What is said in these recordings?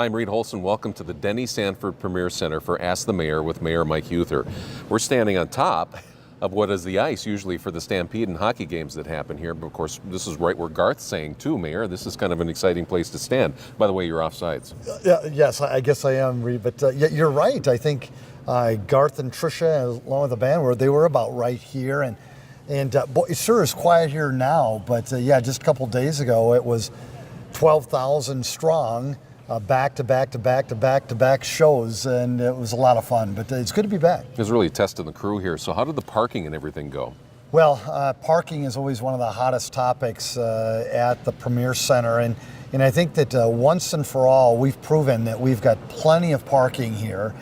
Hi, I'm Reed Holson. Welcome to the Denny Sanford Premier Center for Ask the Mayor with Mayor Mike Euther. We're standing on top of what is the ice usually for the Stampede and hockey games that happen here. But of course, this is right where Garth's saying too, Mayor. This is kind of an exciting place to stand. By the way, you're offsides. Yes, I guess I am, Reed. But you're right. I think Garth and Tricia, along with the band, they were about right here. And boy, it sure is quiet here now. But just a couple days ago, it was 12,000 strong. Back to back shows, and it was a lot of fun, but it's good to be back. It was really testing the crew here. So how did the parking and everything go? Well, parking is always one of the hottest topics at the Premier Center, and I think that once and for all, we've proven that we've got plenty of parking here,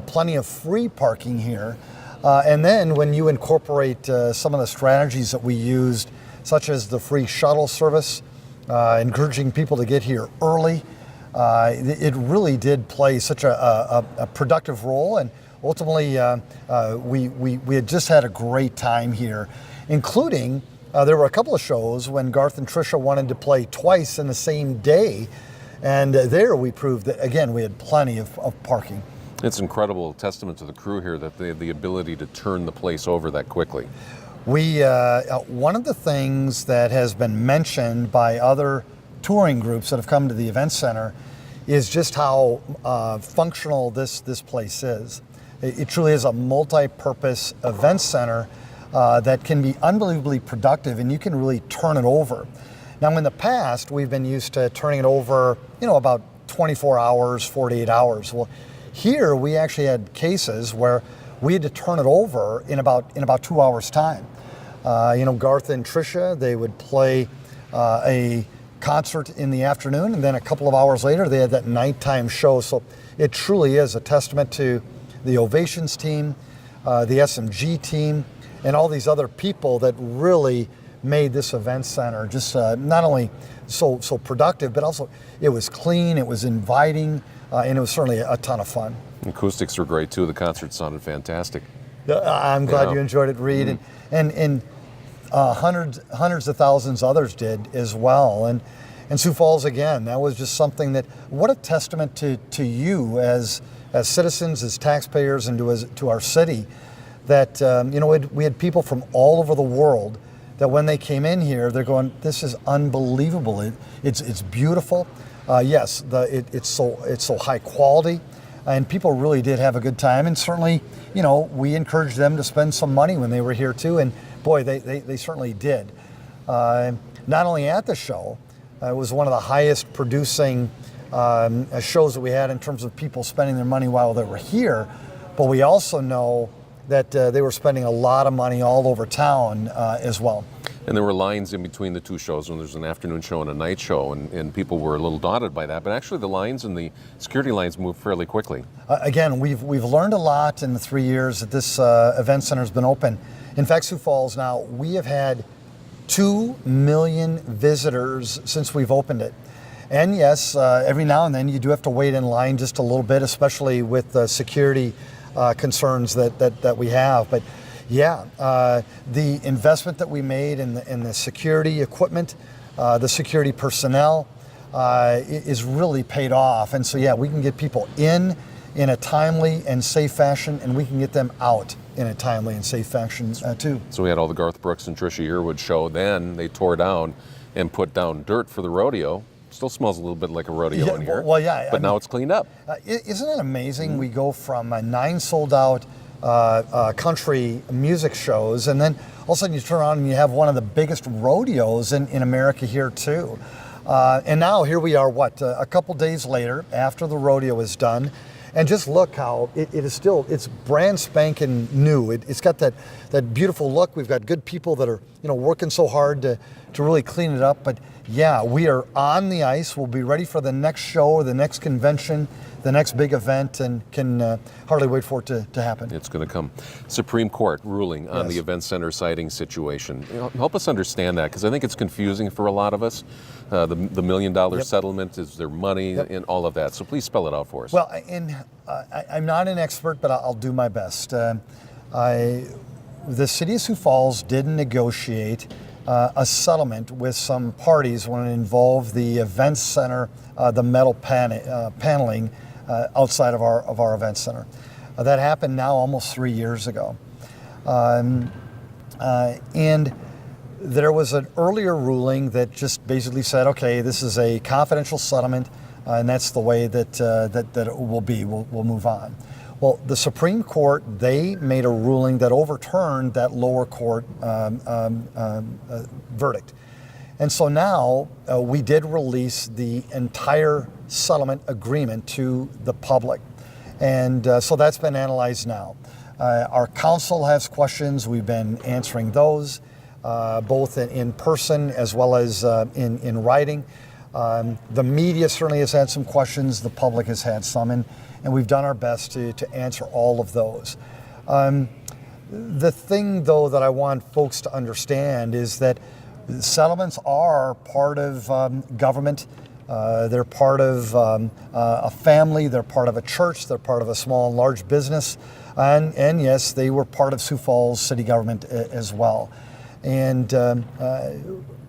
plenty of free parking here, and then when you incorporate some of the strategies that we used, such as the free shuttle service, encouraging people to get here early, it really did play such a productive role, and ultimately we had just had a great time here, including there were a couple of shows when Garth and Tricia wanted to play twice in the same day, and there we proved that, again, we had plenty of parking. It's incredible testament to the crew here that they had the ability to turn the place over that quickly. One of the things that has been mentioned by other touring groups that have come to the event center is just how functional this place is. It truly is a multi-purpose event center that can be unbelievably productive, and you can really turn it over. Now, in the past, we've been used to turning it over, about 24 hours, 48 hours. Well, here we actually had cases where we had to turn it over in about 2 hours time. Garth and Tricia, they would play a concert in the afternoon, and then a couple of hours later they had that nighttime show. So it truly is a testament to the Ovations team, the SMG team, and all these other people that really made this event center just not only so productive, but also it was clean, it was inviting, and it was certainly a ton of fun. Acoustics were great too. The concert sounded fantastic. I'm glad you enjoyed it, Reed, and hundreds of thousands others did as well. And Sioux Falls, again, that was just something that, what a testament to you as citizens, as taxpayers, and to our city, that we had people from all over the world that when they came in here, they're going, this is unbelievable. It's beautiful. Yes, it's so high quality, and people really did have a good time. And certainly, we encouraged them to spend some money when they were here too. And boy, they certainly did. Not only at the show, it was one of the highest producing shows that we had in terms of people spending their money while they were here, but we also know that they were spending a lot of money all over town as well. And there were lines in between the two shows when there's an afternoon show and a night show, and people were a little daunted by that, but actually the lines and the security lines moved fairly quickly. Again, we've learned a lot in the 3 years that this event center has been open. In fact, Sioux Falls now, we have had 2 million visitors since we've opened it. And yes, every now and then you do have to wait in line just a little bit, especially with the security concerns that we have. But yeah, the investment that we made in the security equipment, the security personnel, is really paid off. And so yeah, we can get people in a timely and safe fashion, and we can get them out in a timely and safe fashion too. So we had all the Garth Brooks and Tricia Yearwood show. Then they tore down and put down dirt for the rodeo. Still smells a little bit like a rodeo in here. Well, yeah. But now it's cleaned up. Isn't it amazing? We go from 9 sold out country music shows, and then all of a sudden you turn around and you have one of the biggest rodeos in America here too. And now here we are, a couple days later after the rodeo is done. And just look how it is still, it's brand spanking new. It's got that beautiful look. We've got good people that are working so hard to really clean it up. But yeah, we are on the ice. We'll be ready for the next show or the next convention, the next big event, and can hardly wait for it to happen. It's going to come. Supreme Court ruling on the event center siting situation. Help us understand that, because I think it's confusing for a lot of us. The $1 million settlement, is there money and all of that? So please spell it out for us. Well, I'm not an expert, but I'll do my best. The city of Sioux Falls did negotiate a settlement with some parties when it involved the event center, the metal paneling outside of our event center. That happened now almost 3 years ago. And there was an earlier ruling that just basically said, okay, this is a confidential settlement, and that's the way that it will be. We'll move on. Well, the Supreme Court, they made a ruling that overturned that lower court verdict. And so now we did release the entire settlement agreement to the public. And so that's been analyzed now. Our counsel has questions. We've been answering those, both in person as well as in writing. The media certainly has had some questions. The public has had some, and we've done our best to answer all of those. The thing, though, that I want folks to understand is that settlements are part of government. They're part of a family. They're part of a church. They're part of a small and large business. And yes, they were part of Sioux Falls city government as well. And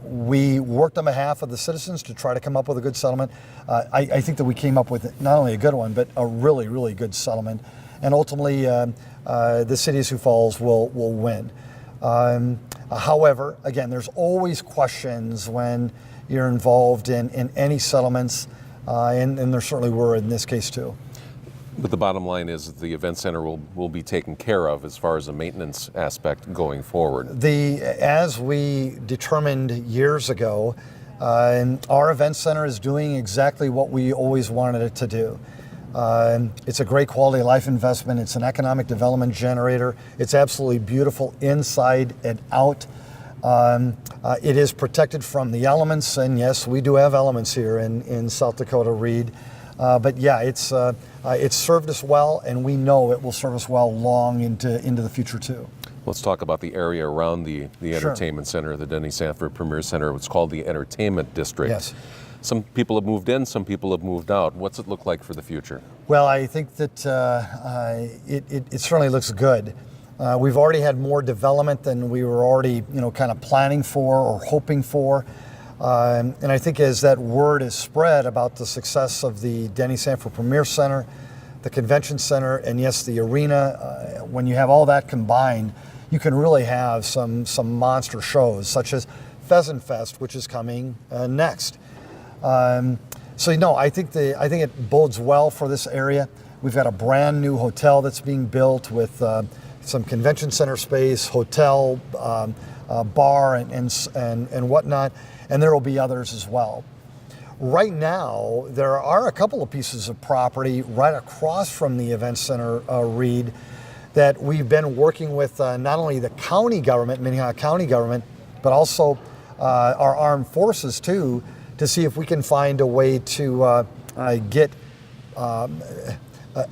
we worked on behalf of the citizens to try to come up with a good settlement. I think that we came up with not only a good one, but a really, really good settlement. And ultimately, the city of Sioux Falls will win. However, again, there's always questions when you're involved in any settlements, and there certainly were in this case too. But the bottom line is that the event center will be taken care of as far as the maintenance aspect going forward. As we determined years ago, our event center is doing exactly what we always wanted it to do. It's a great quality of life investment. It's an economic development generator. It's absolutely beautiful inside and out. It is protected from the elements, and yes, we do have elements here in South Dakota, Reed. But yeah, it's served us well, and we know it will serve us well long into the future too. Let's talk about the area around the entertainment center, the Denny Sanford Premier Center. It's called the Entertainment District. Yes. Some people have moved in, some people have moved out. What's it look like for the future? Well, I think that it certainly looks good. We've already had more development than we were already, kind of planning for or hoping for. And I think as that word is spread about the success of the Denny Sanford Premier Center, the Convention Center, and yes, the arena, when you have all that combined, you can really have some monster shows such as Pheasant Fest, which is coming next. So I think it bodes well for this area. We've got a brand new hotel that's being built with some convention center space, hotel, bar, and whatnot, and there will be others as well. Right now, there are a couple of pieces of property right across from the event center, Reed, that we've been working with not only the county government, Minnehaha County government, but also our armed forces too, to see if we can find a way to get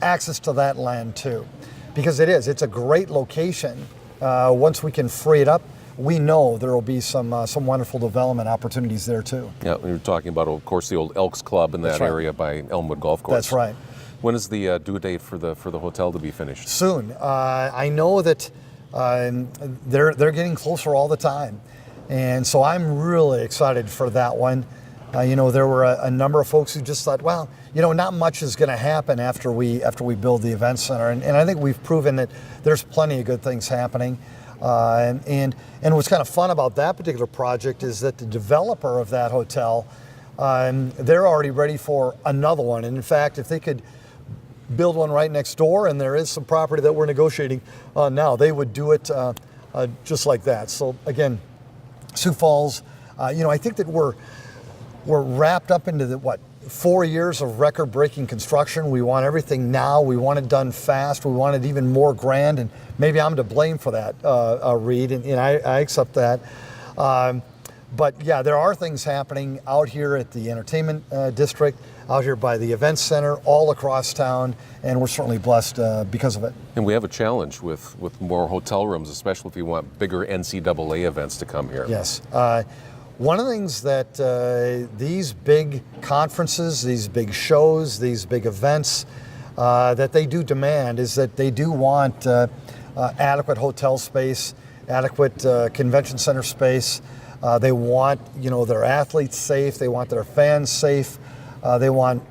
access to that land too. Because it's a great location. Once we can free it up, we know there will be some wonderful development opportunities there too. Yeah, we were talking about, of course, the old Elks Club in that area by Elmwood Golf Course. That's right. When is the due date for the hotel to be finished? Soon. I know that they're getting closer all the time, and so I'm really excited for that one. There were a number of folks who just thought, well, not much is going to happen after we build the event center, and I think we've proven that there's plenty of good things happening. And what's kind of fun about that particular project is that the developer of that hotel, they're already ready for another one. And in fact, if they could build one right next door, and there is some property that we're negotiating on now, they would do it just like that. So again, Sioux Falls, I think that we're wrapped up into 4 years of record-breaking construction. We want everything now. We want it done fast. We want it even more grand, and maybe I'm to blame for that, Reed, and I accept that. But yeah, there are things happening out here at the entertainment district, out here by the event center, all across town, and we're certainly blessed because of it. And we have a challenge with more hotel rooms, especially if you want bigger NCAA events to come here. Yes. One of the things that these big conferences, these big shows, these big events, that they do demand is that they do want adequate hotel space, adequate convention center space, They want, their athletes safe. They want their fans safe. They want,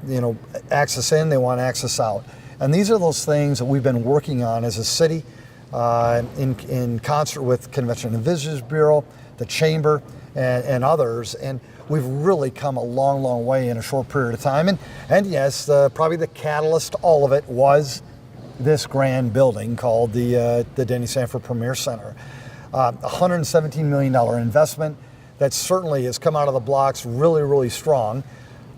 access in. They want access out. And these are those things that we've been working on as a city in concert with Convention and Visitors Bureau, the Chamber, and others. And we've really come a long, long way in a short period of time. And yes, probably the catalyst to all of it was this grand building called the Denny Sanford Premier Center. $117 million investment that certainly has come out of the blocks really, really strong.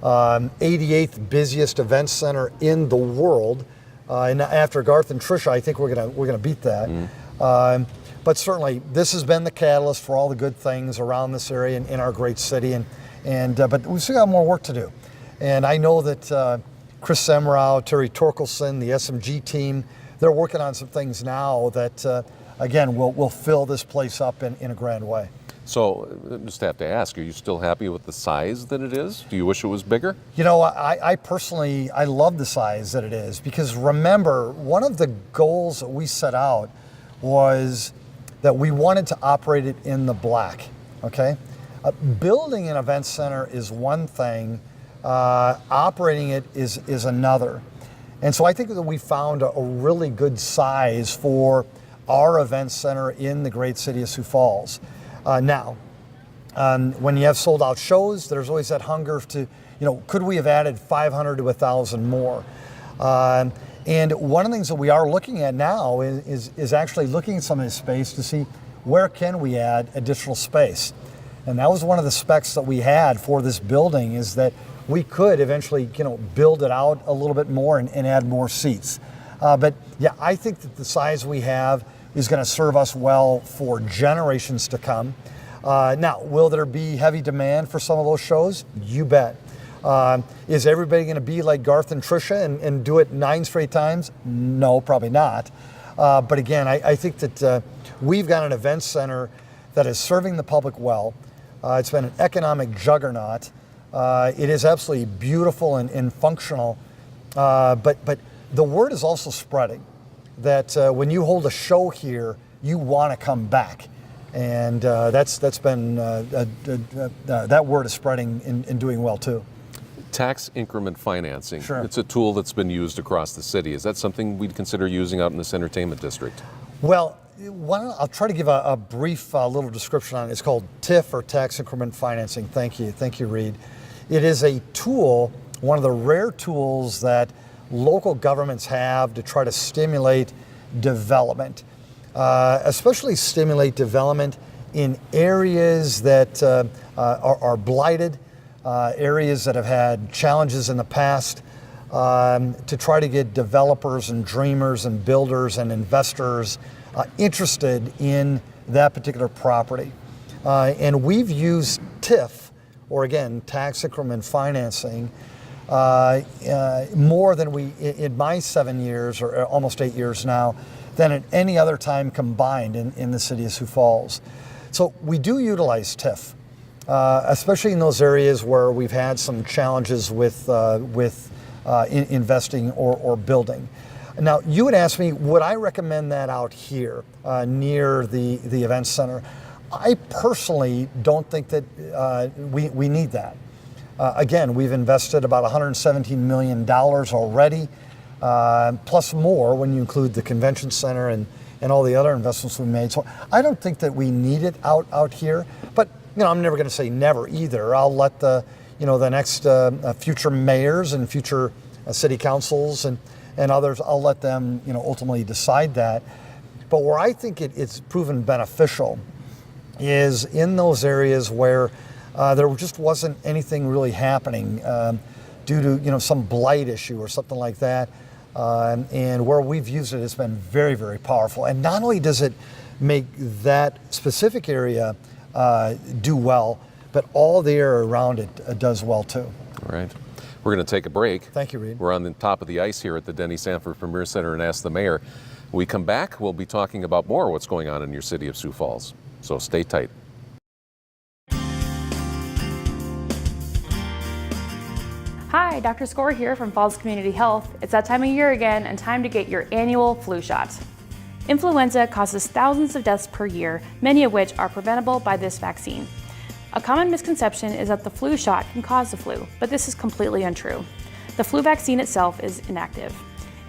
88th busiest event center in the world. And after Garth and Tricia, I think we're gonna beat that. But certainly, this has been the catalyst for all the good things around this area in our great city. But we've still got more work to do. And I know that Chris Semrau, Terry Torkelson, the SMG team, they're working on some things now that, again, will fill this place up in a grand way. So, just have to ask, are you still happy with the size that it is? Do you wish it was bigger? I personally, I love the size that it is, because remember, one of the goals that we set out was that we wanted to operate it in the black, okay? Building an event center is one thing, operating it is another. And so I think that we found a really good size for our event center in the great city of Sioux Falls. Now, when you have sold out shows, there's always that hunger to, could we have added 500 to 1,000 more? And one of the things that we are looking at now is actually looking at some of this space to see where can we add additional space. And that was one of the specs that we had for this building, is that we could eventually, build it out a little bit more and add more seats. But yeah, I think that the size we have is going to serve us well for generations to come. Now, will there be heavy demand for some of those shows? You bet. Is everybody going to be like Garth and Tricia and do it 9 straight times? No, probably not. But again, I think that we've got an event center that is serving the public well. It's been an economic juggernaut. It is absolutely beautiful and functional. But the word is also spreading that when you hold a show here, you want to come back. And that's been, that word is spreading and doing well too. Tax increment financing. Sure. It's a tool that's been used across the city. Is that something we'd consider using out in this entertainment district? Well, I'll try to give a brief little description on it. It's called TIF, or tax increment financing. Thank you, Reed. It is a tool, one of the rare tools that local governments have to try to stimulate development, especially stimulate development in areas that are blighted, areas that have had challenges in the past, to try to get developers and dreamers and builders and investors interested in that particular property. And we've used TIF, or again, tax increment financing, more than we, in my 7 years, or almost 8 years now, than at any other time combined in the city of Sioux Falls. So we do utilize TIF, especially in those areas where we've had some challenges with investing or building. Now, you would ask me, would I recommend that out here near the event center? I personally don't think that we need that. Again, we've invested about $117 million already, plus more when you include the convention center and all the other investments we made. So I don't think that we need it out here. But I'm never going to say never either. I'll let the next future mayors and future city councils and others, I'll let them ultimately decide that. But where I think it's proven beneficial is in those areas where there just wasn't anything really happening due to some blight issue or something like that, and where we've used it, it's been very, very powerful. And not only does it make that specific area do well, but all the area around it does well too. All right. We're going to take a break. Thank you, Reed. We're on the top of the ice here at the Denny Sanford Premier Center and Ask the Mayor. When we come back, we'll be talking about more of what's going on in your city of Sioux Falls. So stay tight. Hi, Dr. Score here from Falls Community Health. It's that time of year again and time to get your annual flu shot. Influenza causes thousands of deaths per year, many of which are preventable by this vaccine. A common misconception is that the flu shot can cause the flu, but this is completely untrue. The flu vaccine itself is inactive.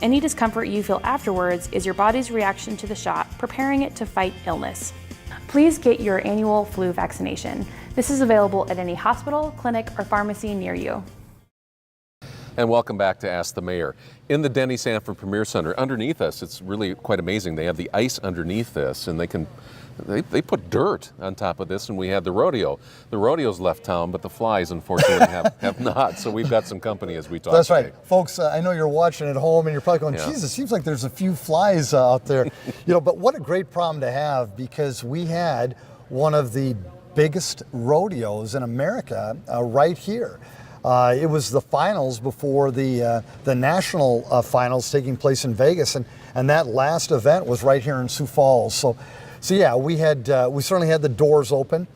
Any discomfort you feel afterwards is your body's reaction to the shot, preparing it to fight illness. Please get your annual flu vaccination. This is available at any hospital, clinic, or pharmacy near you. And welcome back to Ask the Mayor. In the Denny Sanford Premier Center, underneath us, it's really quite amazing. They have the ice underneath this, and they put dirt on top of this, and we had the rodeo. The rodeo's left town, but the flies, unfortunately, have not. So we've got some company as we talk That's today. right. Folks, I know you're watching at home, and you're probably going, geez, it seems like there's a few flies out there. But what a great problem to have, because we had one of the biggest rodeos in America right here. It was the finals before the national finals taking place in Vegas, and that last event was right here in Sioux Falls. So yeah, we certainly had the doors open,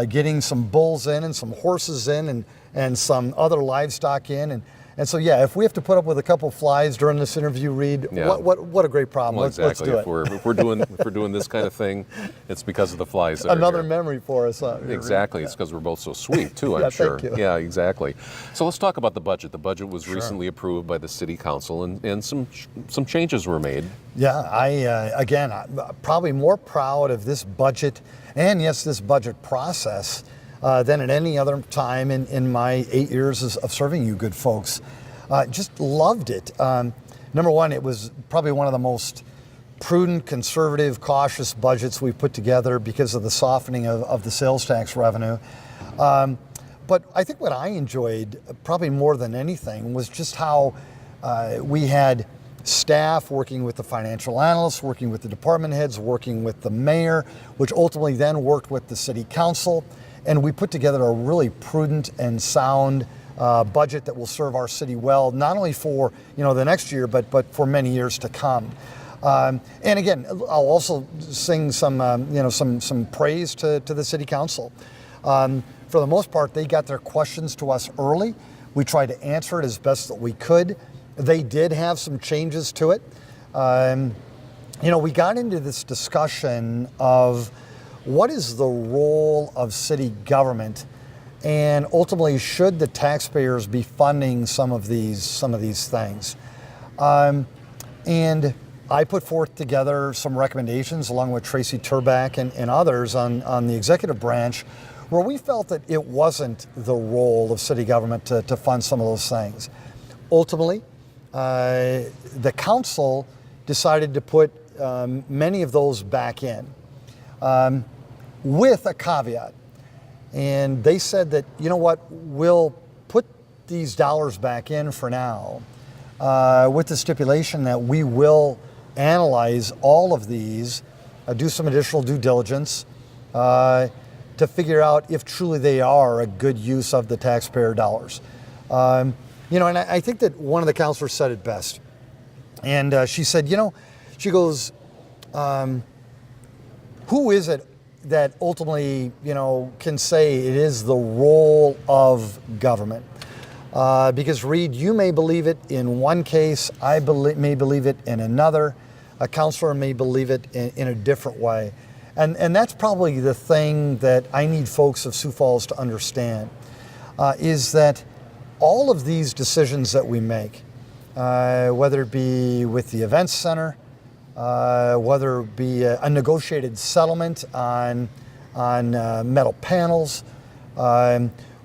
getting some bulls in and some horses in and some other livestock in, and so yeah, if we have to put up with a couple flies during this interview, Reed, what a great problem. Well, let's do it. If we're doing this kind of thing, it's because of the flies. That Another are here. memory for us. Exactly. It's because we're both so sweet too, I'm Yeah, sure. thank you. Yeah, exactly. So let's talk about the budget. The budget was recently approved by the City Council, and some changes were made. Yeah, I'm probably more proud of this budget, and yes, this budget process, than at any other time in my 8 years of serving you good folks. Just loved it. Number one, it was probably one of the most prudent, conservative, cautious budgets we've put together because of the softening of the sales tax revenue. But I think what I enjoyed probably more than anything was just how we had staff working with the financial analysts, working with the department heads, working with the mayor, which ultimately then worked with the city council. And we put together a really prudent and sound budget that will serve our city well, not only for the next year, but for many years to come. And again, I'll also sing some praise to the city council. For the most part, they got their questions to us early. We tried to answer it as best that we could. They did have some changes to it. We got into this discussion of what is the role of city government, and ultimately, should the taxpayers be funding some of these things? And I put forth together some recommendations along with Tracy Turback and others on the executive branch, where we felt that it wasn't the role of city government to fund some of those things. Ultimately, the council decided to put many of those back in, with a caveat. And they said that, we'll put these dollars back in for now, with the stipulation that we will analyze all of these, do some additional due diligence, to figure out if truly they are a good use of the taxpayer dollars. And I think that one of the counselors said it best. And she said, she goes, who is it that ultimately, can say it is the role of government? Because Reed, you may believe it in one case, I may believe it in another, a counselor may believe it in a different way. And that's probably the thing that I need folks of Sioux Falls to understand, is that all of these decisions that we make, whether it be with the events center, whether it be a negotiated settlement on metal panels,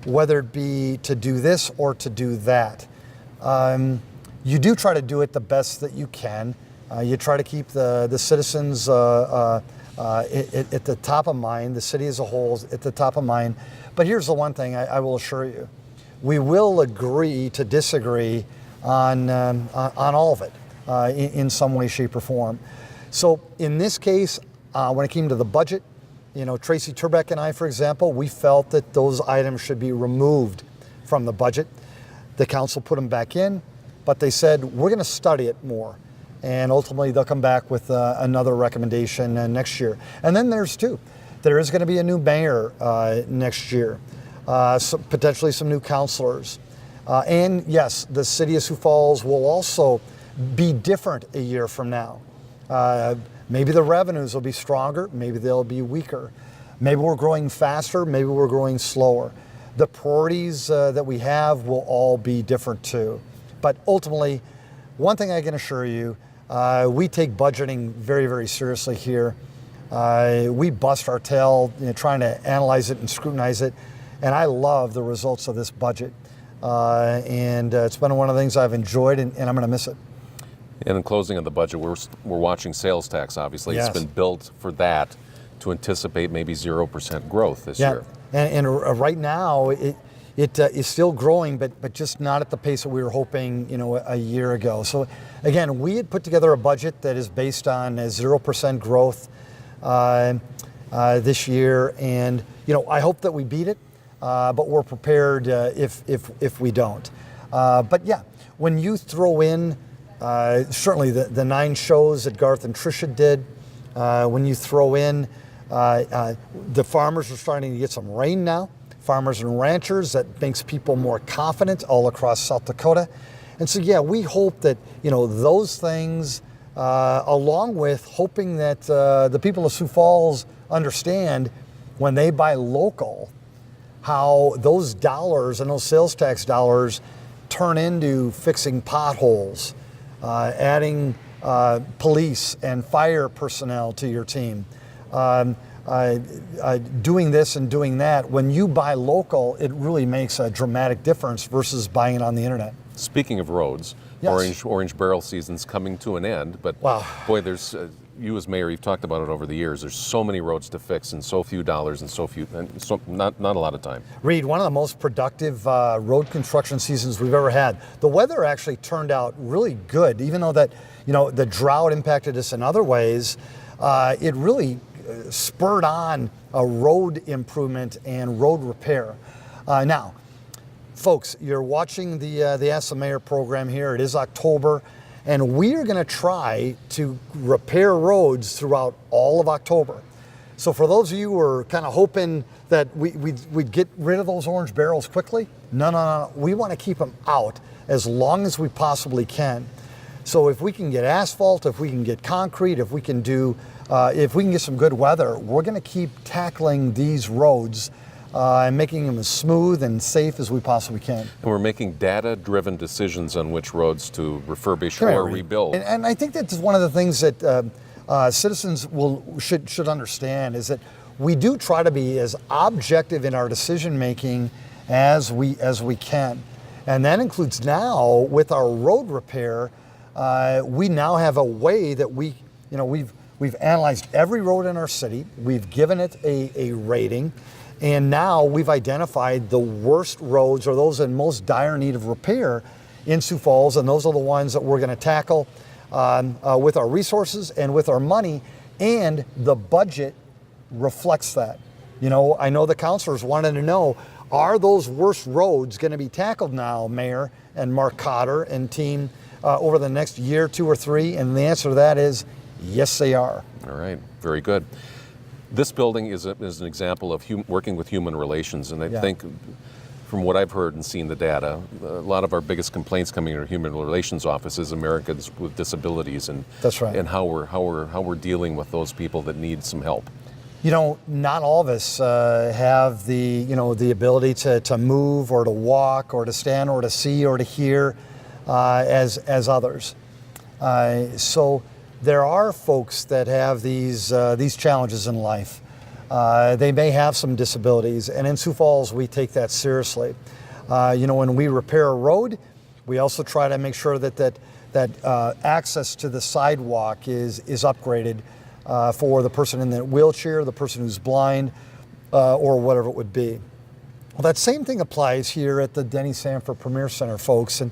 whether it be to do this or to do that. You do try to do it the best that you can. You try to keep the citizens at the top of mind, the city as a whole at the top of mind. But here's the one thing I will assure you. We will agree to disagree on all of it. In some way, shape, or form. So in this case, when it came to the budget, Tracy Turbeck and I, for example, we felt that those items should be removed from the budget. The council put them back in, but they said, we're going to study it more. And ultimately, they'll come back with another recommendation next year. And then there's two. There is going to be a new mayor next year, potentially some new councilors. And yes, the city of Sioux Falls will also be different a year from now. Maybe the revenues will be stronger, maybe they'll be weaker. Maybe we're growing faster, maybe we're growing slower. The priorities that we have will all be different too. But ultimately, one thing I can assure you, we take budgeting very, very seriously here. We bust our tail trying to analyze it and scrutinize it. And I love the results of this budget. And it's been one of the things I've enjoyed, and I'm going to miss it. And in closing of the budget, we're watching sales tax, obviously. Yes. It's been built for that to anticipate maybe 0% growth this year. And right now, it is still growing, but just not at the pace that we were hoping, a year ago. So again, we had put together a budget that is based on a 0% growth this year, and I hope that we beat it, but we're prepared if we don't. But yeah, when you throw in certainly the 9 shows that Garth and Tricia did, when you throw in the farmers are starting to get some rain now. Farmers and ranchers, that makes people more confident all across South Dakota. And so, yeah, we hope that, those things, along with hoping that the people of Sioux Falls understand when they buy local, how those dollars and those sales tax dollars turn into fixing potholes, adding police and fire personnel to your team. Doing this and doing that, when you buy local, it really makes a dramatic difference versus buying it on the internet. Speaking of roads, yes. Orange barrel season's coming to an end, but wow. Boy, there's you as mayor, you've talked about it over the years. There's so many roads to fix and so few dollars and not a lot of time. Reed, one of the most productive road construction seasons we've ever had. The weather actually turned out really good, even though that the drought impacted us in other ways. It really spurred on a road improvement and road repair. Now, folks, you're watching the Ask the Mayor program here. It is October, and we are going to try to repair roads throughout all of October. So for those of you who are kind of hoping that we'd get rid of those orange barrels quickly, no. We want to keep them out as long as we possibly can. So if we can get asphalt, if we can get concrete, if we can get some good weather, we're going to keep tackling these roads and making them as smooth and safe as we possibly can. And we're making data-driven decisions on which roads to refurbish or rebuild. And I think that's one of the things that citizens should understand is that we do try to be as objective in our decision-making as we can. And that includes now with our road repair, we now have a way that we've analyzed every road in our city. We've given it a rating, and now we've identified the worst roads or those in most dire need of repair in Sioux Falls, and those are the ones that we're going to tackle with our resources and with our money, and the budget reflects that. I know the councilors wanted to know, are those worst roads going to be tackled now, Mayor and Mark Cotter and team, over the next year, 2 or 3? And the answer to that is yes, they are. All right, very good. This building is an example of working with human relations, and I think from what I've heard and seen the data, a lot of our biggest complaints coming in our human relations office is Americans with disabilities, and that's right. And how we're dealing with those people that need some help. Not all of us have the ability to move or to walk or to stand or to see or to hear as others. So there are folks that have these challenges in life. They may have some disabilities, and in Sioux Falls we take that seriously. When we repair a road, we also try to make sure that access to the sidewalk is upgraded for the person in the wheelchair, the person who's blind, or whatever it would be. Well, that same thing applies here at the Denny Sanford Premier Center, folks, and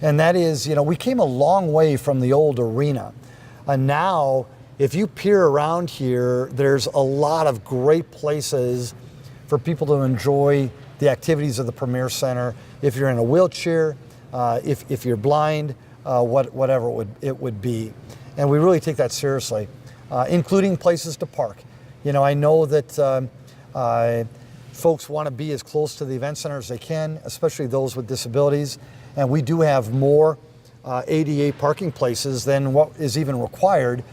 that is, we came a long way from the old arena. And now, if you peer around here, there's a lot of great places for people to enjoy the activities of the Premier Center. If you're in a wheelchair, if you're blind, whatever it would be. And we really take that seriously, including places to park. I know that folks want to be as close to the event center as they can, especially those with disabilities. And we do have more ADA parking places than what is even required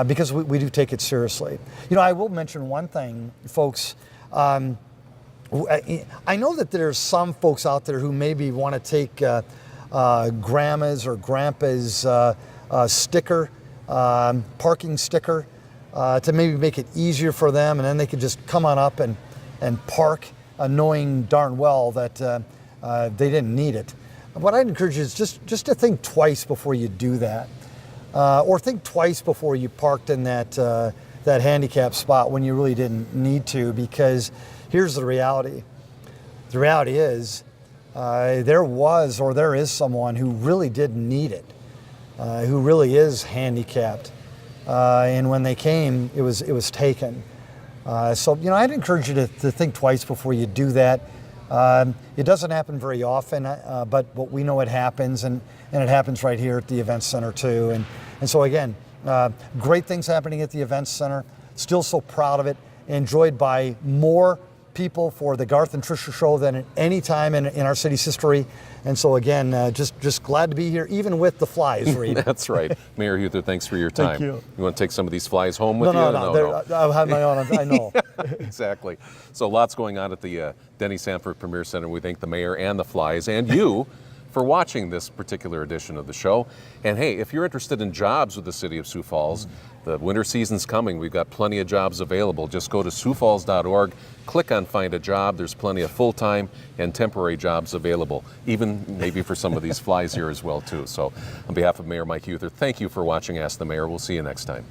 because we do take it seriously. You know, I will mention one thing, folks. I know that there's some folks out there who maybe want to take grandma's or grandpa's sticker, parking sticker, to maybe make it easier for them, and then they could just come on up and park, knowing darn well that they didn't need it. What I'd encourage you is just to think twice before you do that, or think twice before you parked in that handicap spot when you really didn't need to, because here's the reality. The reality is there was or there is someone who really did need it, who really is handicapped, and when they came, it was taken. So, you know, I'd encourage you to think twice before you do that. It doesn't happen very often, but we know it happens, and it happens right here at the Events Center too. And so again, great things happening at the Events Center. Still so proud of it. Enjoyed by more people for the Garth and Tricia show than at any time in our city's history. And so again, just glad to be here, even with the flies, Reed. That's right. Mayor Huther, thanks for your time. Thank you. You want to take some of these flies home with you? No. I'll have my own, I know. Exactly. So lots going on at the Denny Sanford Premier Center. We thank the mayor and the flies and you for watching this particular edition of the show. And hey, if you're interested in jobs with the city of Sioux Falls, the winter season's coming. We've got plenty of jobs available. Just go to siouxfalls.org, click on Find a Job. There's plenty of full-time and temporary jobs available, even maybe for some of these flies here as well, too. So on behalf of Mayor Mike Huther, thank you for watching Ask the Mayor. We'll see you next time.